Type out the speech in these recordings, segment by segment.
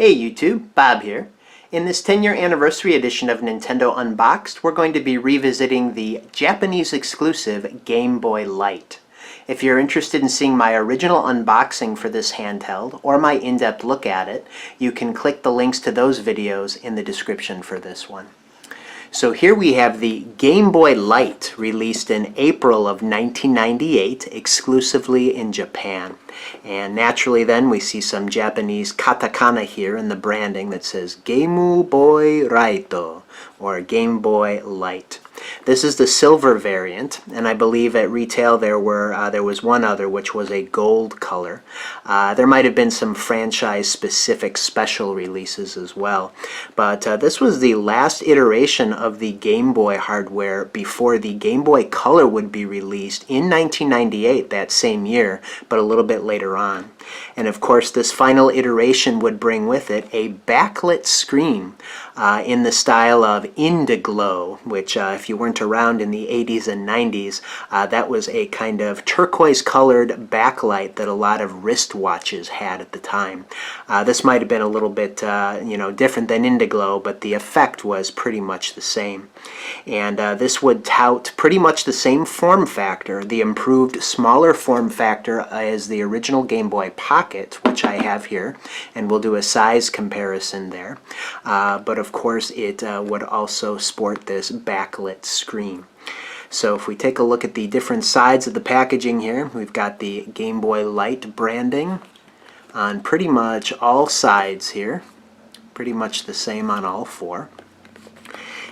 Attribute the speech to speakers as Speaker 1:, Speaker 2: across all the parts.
Speaker 1: Hey YouTube, Bob here. In this 10-year anniversary edition of Nintendo Unboxed, we're going to be revisiting the Japanese exclusive Game Boy Light. If you're interested in seeing my original unboxing for this handheld or my in-depth look at it, you can click the links to those videos in the description for this one. So here we have the Game Boy Light, released in April of 1998, exclusively in Japan. And naturally then we see some Japanese katakana here in the branding that says Game Boy Raito, or Game Boy Light. This is the silver variant, and I believe at retail there was one other, which was a gold color. There might have been some franchise-specific special releases as well. But this was the last iteration of the Game Boy hardware before the Game Boy Color would be released in 1998, that same year, but a little bit later on. And of course, this final iteration would bring with it a backlit screen in the style of Indiglow, which if you weren't around in the 80s and 90s, that was a kind of turquoise-colored backlight that a lot of wristwatches had at the time. This might have been a little bit different than Indiglow, but the effect was pretty much the same. And this would tout pretty much the same form factor, the improved smaller form factor as the original Game Boy Pocket, which I have here, and we'll do a size comparison there. But of course it would also sport this backlit screen. So if we take a look at the different sides of the packaging here, we've got the Game Boy Light branding on pretty much all sides here, pretty much the same on all four.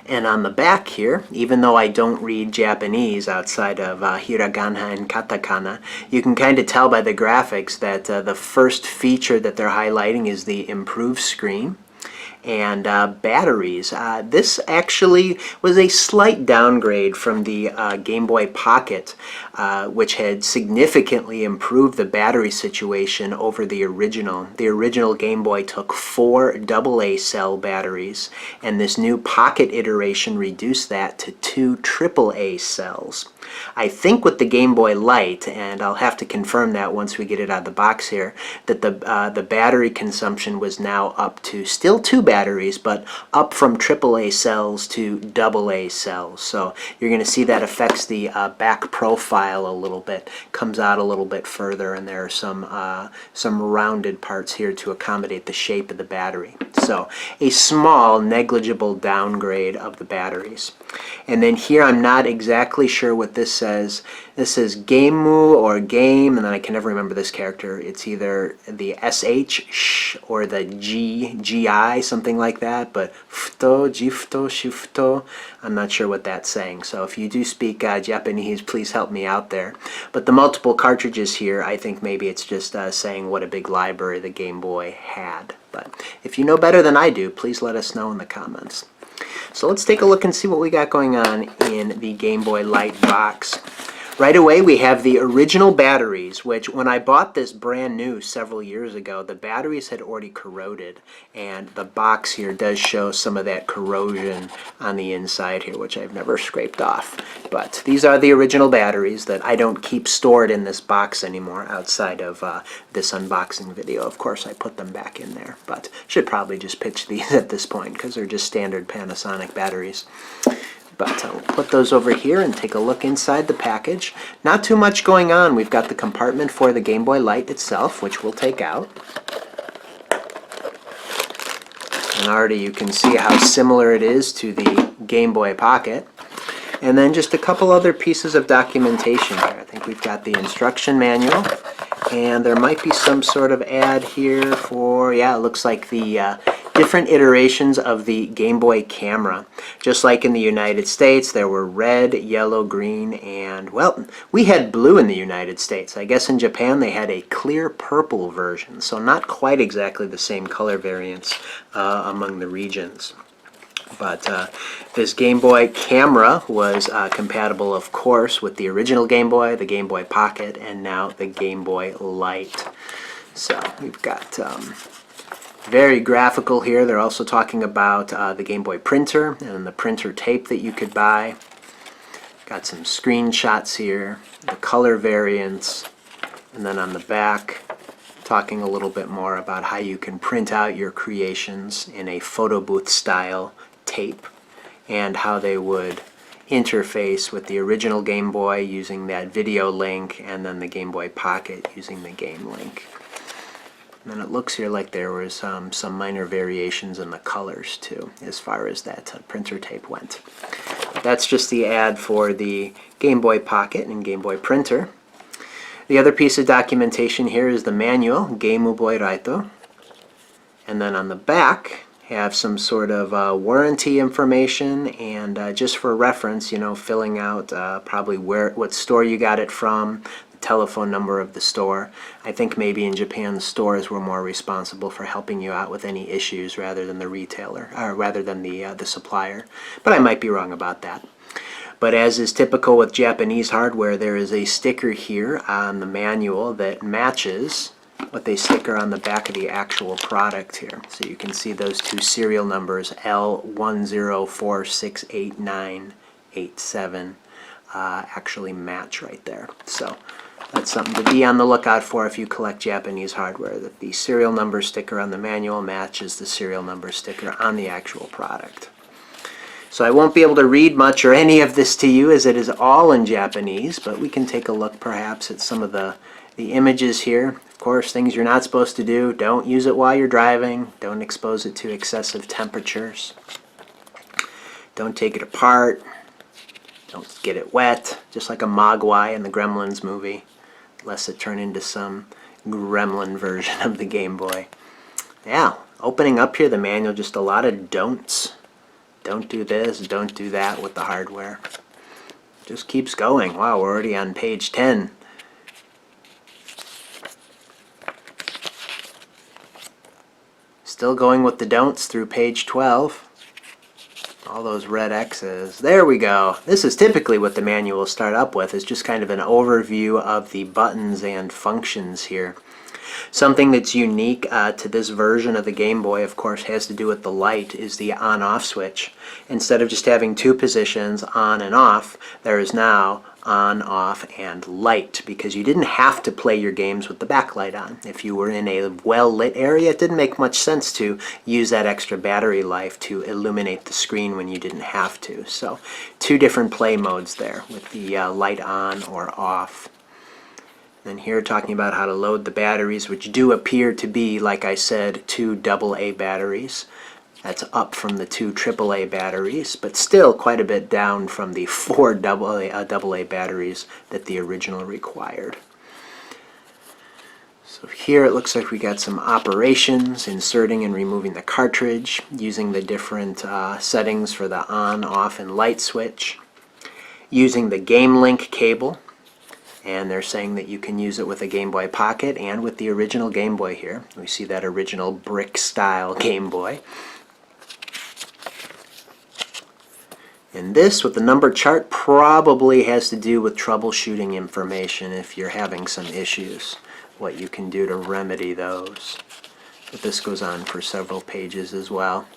Speaker 1: And on the back here, even though I don't read Japanese outside of hiragana and katakana, you can kind of tell by the graphics that the first feature that they're highlighting is the improved screen and batteries. This actually was a slight downgrade from the Game Boy Pocket, which had significantly improved the battery situation over the original. The original Game Boy took 4 AA cell batteries, and this new Pocket iteration reduced that to 2 AAA cells. I think with the Game Boy Light, and I'll have to confirm that once we get it out of the box here, that the battery consumption was now up to still 2 batteries, but up from AAA cells to AA cells. So you're going to see that affects the back profile a little bit, comes out a little bit further, and there are some rounded parts here to accommodate the shape of the battery. So a small, negligible downgrade of the batteries. And then here I'm not exactly sure what this says. This says Gameu or Game, and then I can never remember this character. It's either the SH sh or the GI, something like that, but Futo, Jifto, Shifto, I'm not sure what that's saying. So if you do speak Japanese, please help me out there. But the multiple cartridges here, I think maybe it's just saying what a big library the Game Boy had. But if you know better than I do, please let us know in the comments. So let's take a look and see what we got going on in the Game Boy Light box. Right away we have the original batteries, which when I bought this brand new several years ago, the batteries had already corroded, and the box here does show some of that corrosion on the inside here, which I've never scraped off. But these are the original batteries that I don't keep stored in this box anymore outside of this unboxing video. Of course I put them back in there, but should probably just pitch these at this point because they're just standard Panasonic batteries. But we'll put those over here and take a look inside the package. Not too much going on. We've got the compartment for the Game Boy Light itself, which we'll take out. And already you can see how similar it is to the Game Boy Pocket. And then just a couple other pieces of documentation here. I think we've got the instruction manual, and there might be some sort of ad here for, yeah, it looks like the different iterations of the Game Boy camera. Just like in the United States, there were red, yellow, green, and, well, we had blue in the United States. I guess in Japan they had a clear purple version, so not quite exactly the same color variants among the regions. But this Game Boy camera was compatible, of course, with the original Game Boy, the Game Boy Pocket, and now the Game Boy Light. So we've got very graphical here. They're also talking about the Game Boy printer and the printer tape that you could buy. Got some screenshots here, the color variants, and then on the back talking a little bit more about how you can print out your creations in a photo booth style tape and how they would interface with the original Game Boy using that video link and then the Game Boy Pocket using the game link. And then it looks here like there was some minor variations in the colors too as far as that printer tape went. That's just the ad for the Game Boy Pocket and Game Boy Printer. The other piece of documentation here is the manual, Game Boy Raito. And then on the back have some sort of warranty information and just for reference, you know, filling out probably what store you got it from, the telephone number of the store. I think maybe in Japan the stores were more responsible for helping you out with any issues rather than the retailer, or rather than the supplier. But I might be wrong about that. But as is typical with Japanese hardware, there is a sticker here on the manual that matches what they sticker on the back of the actual product here. So you can see those two serial numbers, L10468987, actually match right there. So that's something to be on the lookout for if you collect Japanese hardware, that the serial number sticker on the manual matches the serial number sticker on the actual product. So I won't be able to read much or any of this to you as it is all in Japanese, but we can take a look perhaps at some of the images here. Of course, things you're not supposed to do. Don't use it while you're driving. Don't expose it to excessive temperatures. Don't take it apart. Don't get it wet, just like a Mogwai in the Gremlins movie, lest it turn into some gremlin version of the Game Boy. Yeah, opening up here, the manual, just a lot of don'ts. Don't do this, don't do that with the hardware. Just keeps going. Wow, we're already on page 10. Still going with the don'ts through page 12. All those red X's. There we go. This is typically what the manual will start up with, is just kind of an overview of the buttons and functions here. Something that's unique to this version of the Game Boy, of course, has to do with the light, is the on-off switch. Instead of just having two positions, on and off, there is now on, off, and light, because you didn't have to play your games with the backlight on. If you were in a well-lit area, it didn't make much sense to use that extra battery life to illuminate the screen when you didn't have to. So, two different play modes there, with the light on or off. And here talking about how to load the batteries, which do appear to be, like I said, 2 AA batteries. That's up from the 2 AAA batteries, but still quite a bit down from the 4 AA batteries that the original required. So here it looks like we got some operations, inserting and removing the cartridge, using the different settings for the on, off, and light switch, using the Game Link cable. And they're saying that you can use it with a Game Boy Pocket and with the original Game Boy here. We see that original brick-style Game Boy. And this, with the number chart, probably has to do with troubleshooting information if you're having some issues, what you can do to remedy those. But this goes on for several pages as well.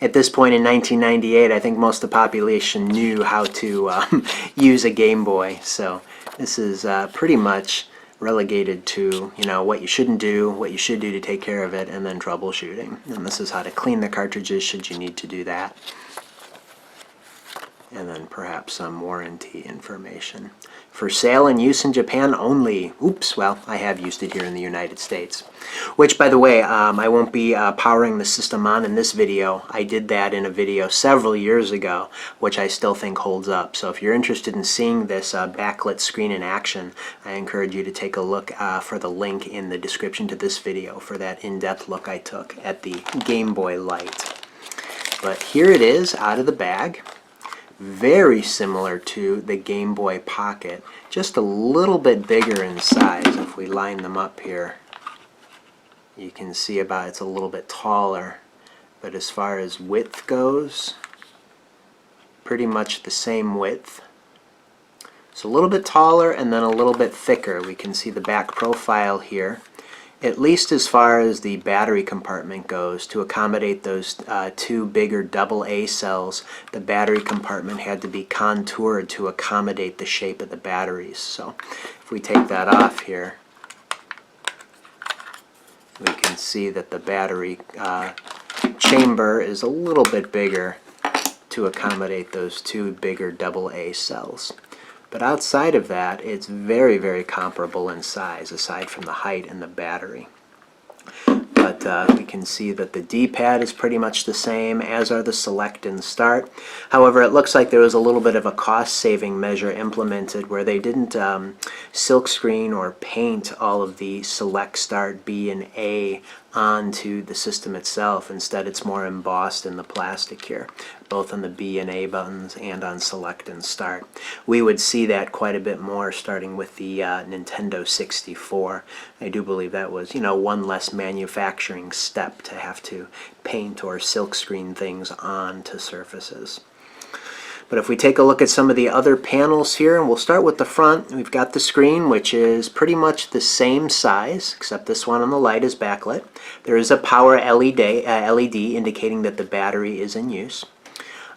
Speaker 1: At this point in 1998, I think most of the population knew how to use a Game Boy, so this is pretty much relegated to, you know, what you shouldn't do, what you should do to take care of it, and then troubleshooting. And this is how to clean the cartridges should you need to do that. And then perhaps some warranty information. For sale and use in Japan only. Oops, well, I have used it here in the United States. Which, by the way, I won't be powering the system on in this video. I did that in a video several years ago, which I still think holds up. So if you're interested in seeing this backlit screen in action, I encourage you to take a look for the link in the description to this video for that in-depth look I took at the Game Boy Light. But here it is out of the bag. Very similar to the Game Boy Pocket, just a little bit bigger in size. If we line them up here, you can see it's a little bit taller, but as far as width goes, pretty much the same width. So a little bit taller and then a little bit thicker. We can see the back profile here. At least as far as the battery compartment goes, to accommodate those 2 bigger AA cells, the battery compartment had to be contoured to accommodate the shape of the batteries. So if we take that off here, see that the battery chamber is a little bit bigger to accommodate those two bigger AA cells. But outside of that, it's very, very comparable in size, aside from the height and the battery. But we can see that the D-pad is pretty much the same, as are the select and start. However, it looks like there was a little bit of a cost-saving measure implemented where they didn't silkscreen or paint all of the select, start, B, and A onto the system itself. Instead, it's more embossed in the plastic here, both on the B and A buttons and on select and start. We would see that quite a bit more starting with the Nintendo 64. I do believe that was, one less manufacturing step to have to paint or silkscreen things onto surfaces. But if we take a look at some of the other panels here, and we'll start with the front, we've got the screen, which is pretty much the same size, except this one on the light is backlit. There is a power LED indicating that the battery is in use.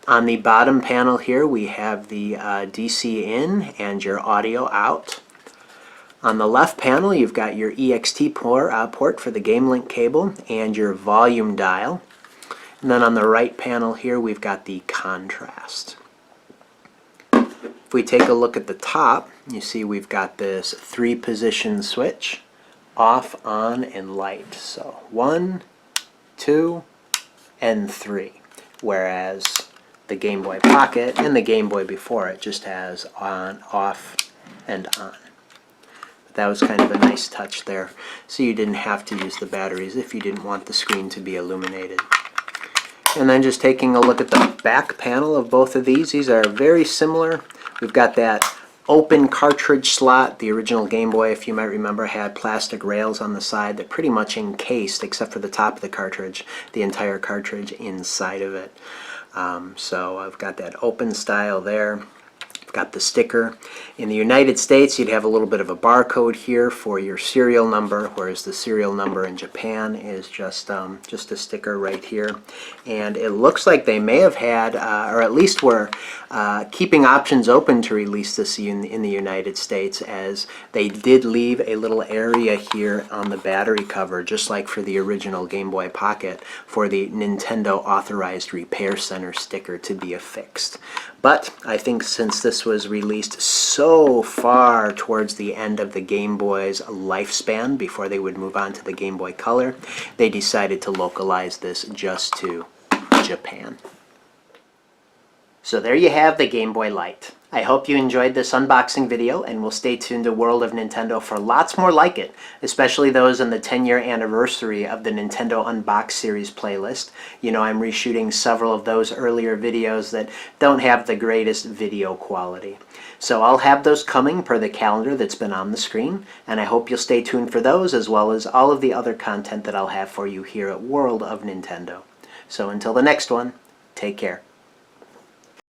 Speaker 1: On the bottom panel here, we have the DC in and your audio out. On the left panel, you've got your EXT port for the GameLink cable and your volume dial. And then on the right panel here, we've got the contrast. If we take a look at the top, you see we've got this 3-position switch, off, on, and light. So 1, 2, and 3. Whereas the Game Boy Pocket and the Game Boy before it just has on, off, and on. That was kind of a nice touch there, so you didn't have to use the batteries if you didn't want the screen to be illuminated. And then just taking a look at the back panel of both of these are very similar. We've got that open cartridge slot. The original Game Boy, if you might remember, had plastic rails on the side that pretty much encased, except for the top of the cartridge, the entire cartridge inside of it. So I've got that open style there. Got the sticker. In the United States, you'd have a little bit of a barcode here for your serial number, whereas the serial number in Japan is just a sticker right here. And it looks like they may have had, or at least were keeping options open to release this in the United States, as they did leave a little area here on the battery cover, just like for the original Game Boy Pocket, for the Nintendo Authorized Repair Center sticker to be affixed. But I think since this was released so far towards the end of the Game Boy's lifespan, before they would move on to the Game Boy Color, they decided to localize this just to Japan. So there you have the Game Boy Light. I hope you enjoyed this unboxing video, and will stay tuned to World of Nintendo for lots more like it, especially those in the 10-year anniversary of the Nintendo Unboxed series playlist. You know, I'm reshooting several of those earlier videos that don't have the greatest video quality. So I'll have those coming per the calendar that's been on the screen, and I hope you'll stay tuned for those, as well as all of the other content that I'll have for you here at World of Nintendo. So until the next one, take care.